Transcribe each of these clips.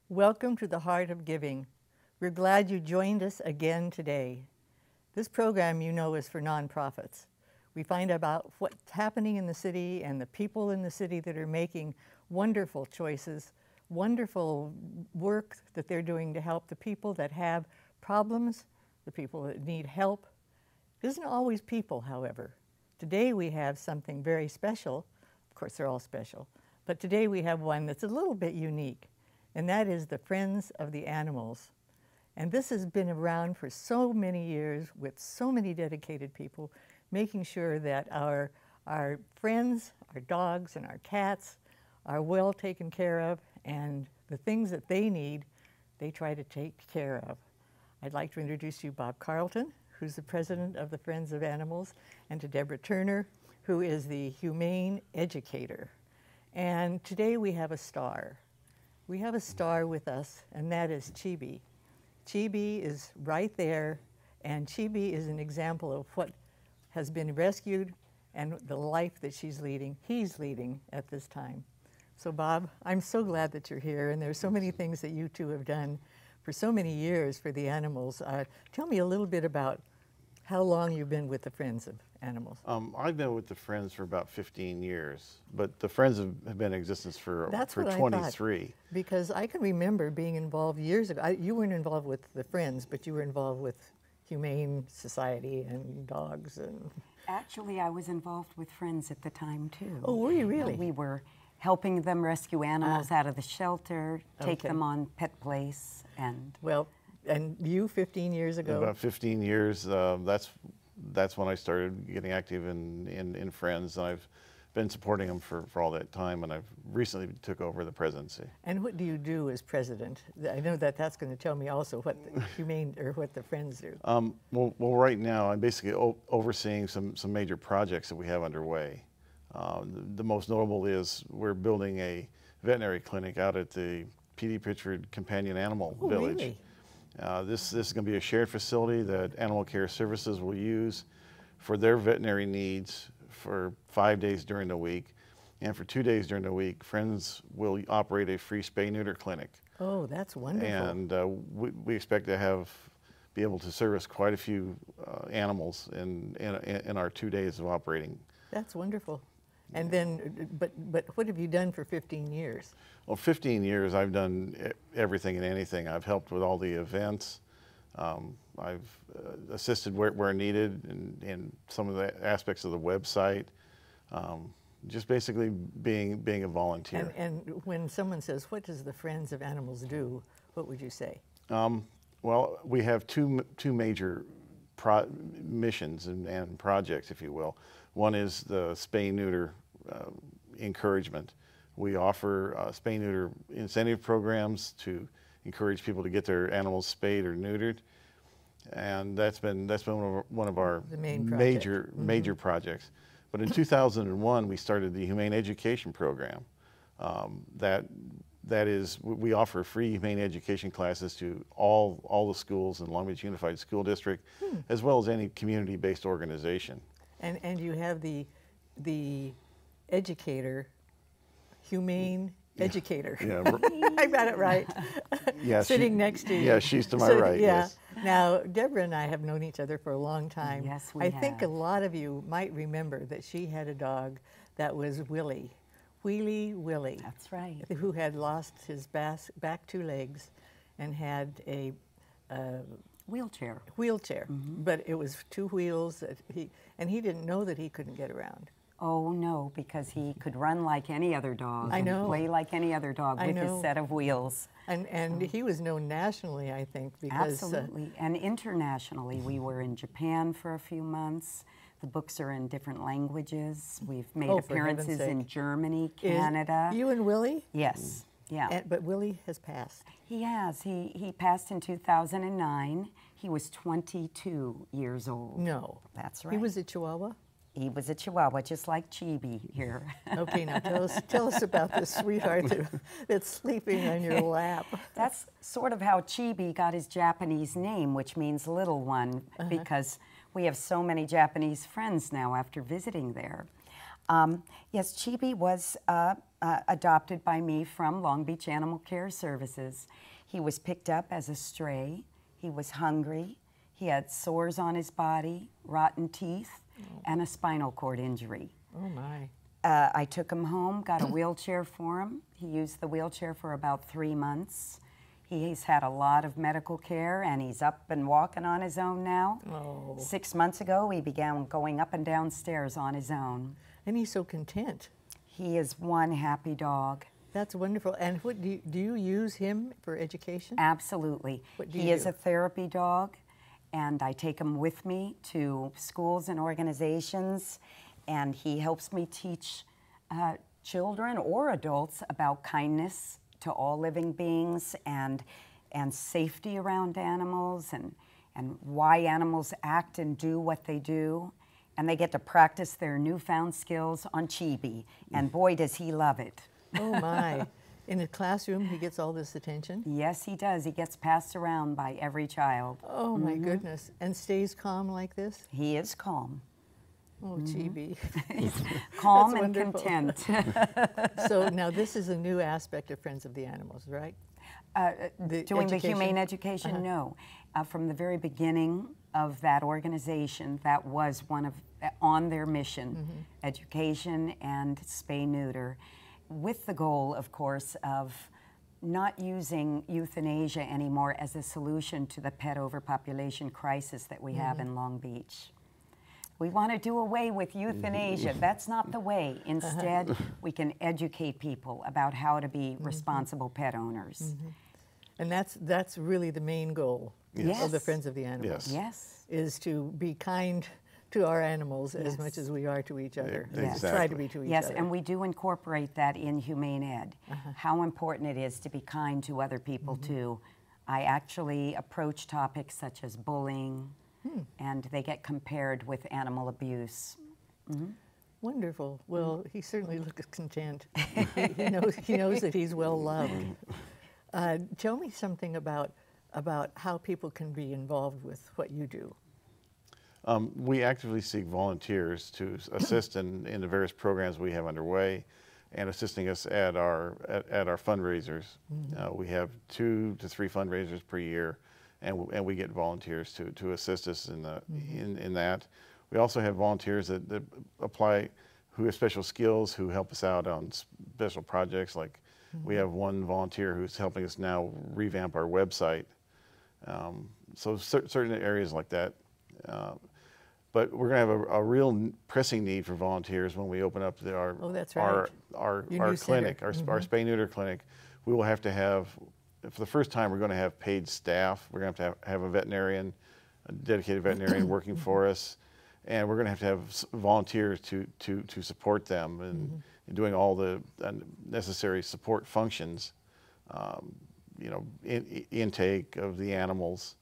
Welcome to the Heart of Giving. We're glad you joined us again today. This program, you know, is for nonprofits. We find about what's happening in the city and the people in the city that are making wonderful choices, wonderful work that they're doing to help the people that have problems, the people that need help. It isn't always people, however. Today we have something very special. Of course, they're all special. But today we have one that's a little bit unique, and that is the Friends of the Animals. And this has been around for so many years with so many dedicated people, making sure that our friends, our dogs and our cats are well taken care of, and the things that they need, they try to take care of. I'd like to introduce you Bob Carlton, who's the president of the Friends of Animals, and to Deborah Turner, who is the humane educator. And today we have a star. We have a star with us, and that is Chibi. Chibi is right there, and Chibi is an example of what has been rescued and the life that he's leading at this time. So Bob, I'm so glad that you're here, and there's so many things that you two have done for so many years for the animals. Tell me a little bit about how long you've been with the Friends of Animals. I've been with the Friends for about 15 years, but the Friends have been in existence for 23. Because I can remember being involved years ago. You weren't involved with the Friends, but you were involved with Humane Society and dogs. And actually, I was involved with Friends at the time, too. Oh, were you really? We were helping them rescue animals out of the shelter, take them on Pet Place, and... Well, and you 15 years ago? About 15 years, that's when I started getting active in Friends, and I've been supporting them for all that time, and I've recently took over the presidency. And what do you do as president? I know that that's going to tell me also what the Humane, or what the Friends do. Well, right now I'm basically overseeing some major projects that we have underway. The most notable is we're building a veterinary clinic out at the P.D. Pritchard Companion Animal Village. Really? This is going to be a shared facility that Animal Care Services will use for their veterinary needs for 5 days during the week. And for 2 days during the week, Friends will operate a free spay-neuter clinic. Oh, that's wonderful. And we expect to be able to service quite a few animals in our 2 days of operating. That's wonderful. And then, but what have you done for 15 years? Well, 15 years, I've done everything and anything. I've helped with all the events. I've assisted where needed in some of the aspects of the website. Just basically being a volunteer. And when someone says, what does the Friends of Animals do, what would you say? Well, we have two major missions and projects, if you will. One is the spay-neuter encouragement. We offer spay-neuter incentive programs to encourage people to get their animals spayed or neutered, and that's been one of our major projects. But in 2001, we started the Humane Education Program. That is, we offer free humane education classes to all the schools in Long Beach Unified School District, as well as any community-based organization. And you have the educator, humane educator. Yeah, I got it right. Yeah, sitting next to you. Yeah, she's to my right. Yeah. Yes. Now, Deborah and I have known each other for a long time. Yes, we have. I think a lot of you might remember that she had a dog that was Willie, Wheelie Willie. That's right. Who had lost his back 2 legs and had a wheelchair. But it was 2 wheels that he didn't know that he couldn't get around. Oh no, because he could run like any other dog. I know. And play like any other dog with his set of wheels. And he was known nationally, I think, because absolutely, and internationally. We were in Japan for a few months. The books are in different languages. We've made appearances in Germany, Canada. You and Willie? Yes. Yeah. But Willie has passed. He has. He passed in 2009. He was 22 years old. No. That's right. He was a Chihuahua? He was a Chihuahua, just like Chibi here. Okay, now tell us about this sweetheart that's sleeping on your lap. That's sort of how Chibi got his Japanese name, which means little one, because we have so many Japanese friends now after visiting there. Yes, Chibi was adopted by me from Long Beach Animal Care Services. He was picked up as a stray. He was hungry. He had sores on his body, rotten teeth, and a spinal cord injury. Oh my. I took him home, got a wheelchair for him. He used the wheelchair for about 3 months. He's had a lot of medical care, and he's up and walking on his own now. Oh. 6 months ago, he began going up and down stairs on his own. And he's so content. He is one happy dog. That's wonderful. And what do you use him for education? Absolutely. He is a therapy dog, and I take him with me to schools and organizations, and he helps me teach children or adults about kindness to all living beings, and safety around animals, and why animals act and do what they do. And they get to practice their newfound skills on Chibi, and boy does he love it. Oh my. In the classroom he gets all this attention? Yes, he does. He gets passed around by every child. Oh my goodness. And stays calm like this? He is calm. Oh, Chibi. He's calm That's and wonderful. content. So now this is a new aspect of Friends of the Animals, right? Doing the humane education, no. From the very beginning of that organization, that was one of, on their mission, education and spay-neuter, with the goal, of course, of not using euthanasia anymore as a solution to the pet overpopulation crisis that we have in Long Beach. We want to do away with euthanasia. That's not the way. Instead, we can educate people about how to be responsible pet owners. And that's really the main goal of the Friends of the Animals. Yes. Is to be kind to our animals as much as we are to each other. Exactly. Try to be to each other. Yes, and we do incorporate that in humane ed, how important it is to be kind to other people too. I actually approach topics such as bullying, and they get compared with animal abuse. Wonderful. Well, he certainly looks content. he knows that he's well loved. Tell me something about how people can be involved with what you do. We actively seek volunteers to assist in the various programs we have underway, and assisting us at our fundraisers. We have 2 to 3 fundraisers per year, and we get volunteers to assist us in that. We also have volunteers that apply, who have special skills, who help us out on special projects. Like we have one volunteer who's helping us now revamp our website. So certain areas like that. But we're going to have a real pressing need for volunteers when we open up our clinic, our spay-neuter clinic. We will have to have, for the first time, we're going to have paid staff. We're going to have a veterinarian, a dedicated veterinarian working for us, and we're going to have volunteers to support them and doing all the necessary support functions. Intake of the animals,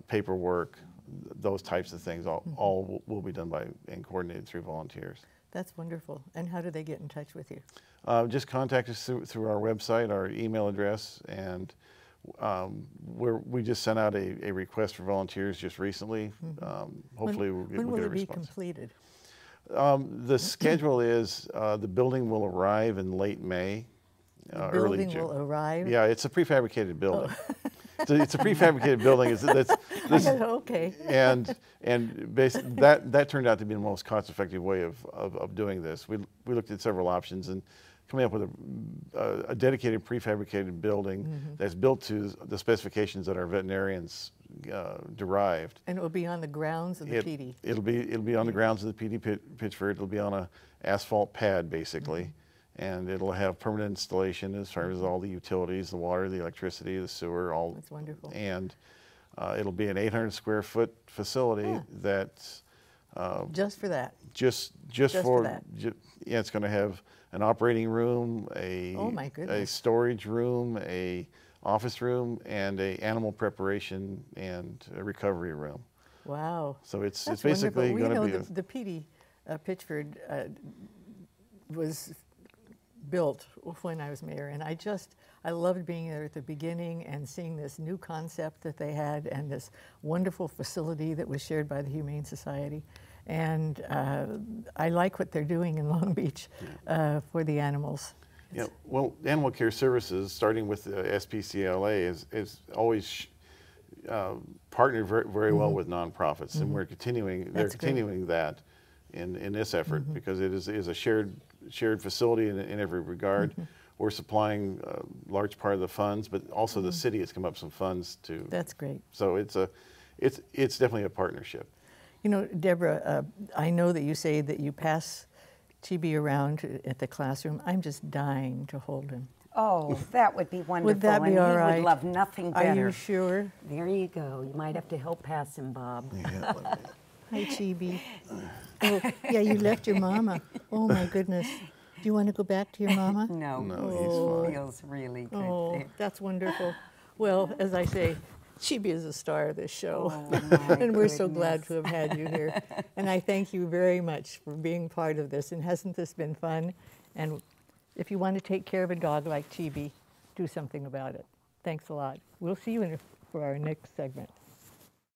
paperwork, those types of things, all will be done by and coordinated through volunteers. That's wonderful. And how do they get in touch with you? Just contact us through our website, our email address, and we just sent out a request for volunteers just recently. Hopefully we'll get a response. When will it be completed? The schedule is the building will arrive in late May. Early June. Will arrive? Yeah, it's a prefabricated building. It's a prefabricated building. Okay. And basically that turned out to be the most cost-effective way of doing this. We looked at several options and coming up with a dedicated prefabricated building that's built to the specifications that our veterinarians derived. And it will be on the grounds of the PD. It'll be on the grounds of the PD Pitchford. It'll be on a asphalt pad basically. And it'll have permanent installation as far as all the utilities, the water, the electricity, the sewer, all. That's wonderful. And it'll be an 800 square foot facility that's just for that. Just for that. Yeah, it's going to have an operating room, a storage room, a office room, and a animal preparation and a recovery room. Wow. So it's basically going to be the PD Pitchford was built when I was mayor, and I loved being there at the beginning and seeing this new concept that they had and this wonderful facility that was shared by the Humane Society. And I like what they're doing in Long Beach for the animals. Yeah, well, Animal Care Services, starting with the SPCLA, is always partnered very well with nonprofits, and we're continuing. They're continuing that in this effort because it is a shared facility in every regard. We're supplying a large part of the funds, but also the city has come up with some funds too. That's great. So it's definitely a partnership. You know, Deborah, I know that you say that you pass Chibi around at the classroom. I'm just dying to hold him. Oh, that would be wonderful. Would that be all right? He would love nothing better. Are you sure? There you go. You might have to help pass him, Bob. Yeah. Hi, Chibi. Oh, yeah, you left your mama. Oh, my goodness. Do you want to go back to your mama? No, he's fine. Feels really good Oh, there. that's wonderful. Well, as I say, Chibi is the star of this show. Oh, and we're so glad to have had you here. And I thank you very much for being part of this. And hasn't this been fun? And if you want to take care of a dog like Chibi, do something about it. Thanks a lot. We'll see you for our next segment.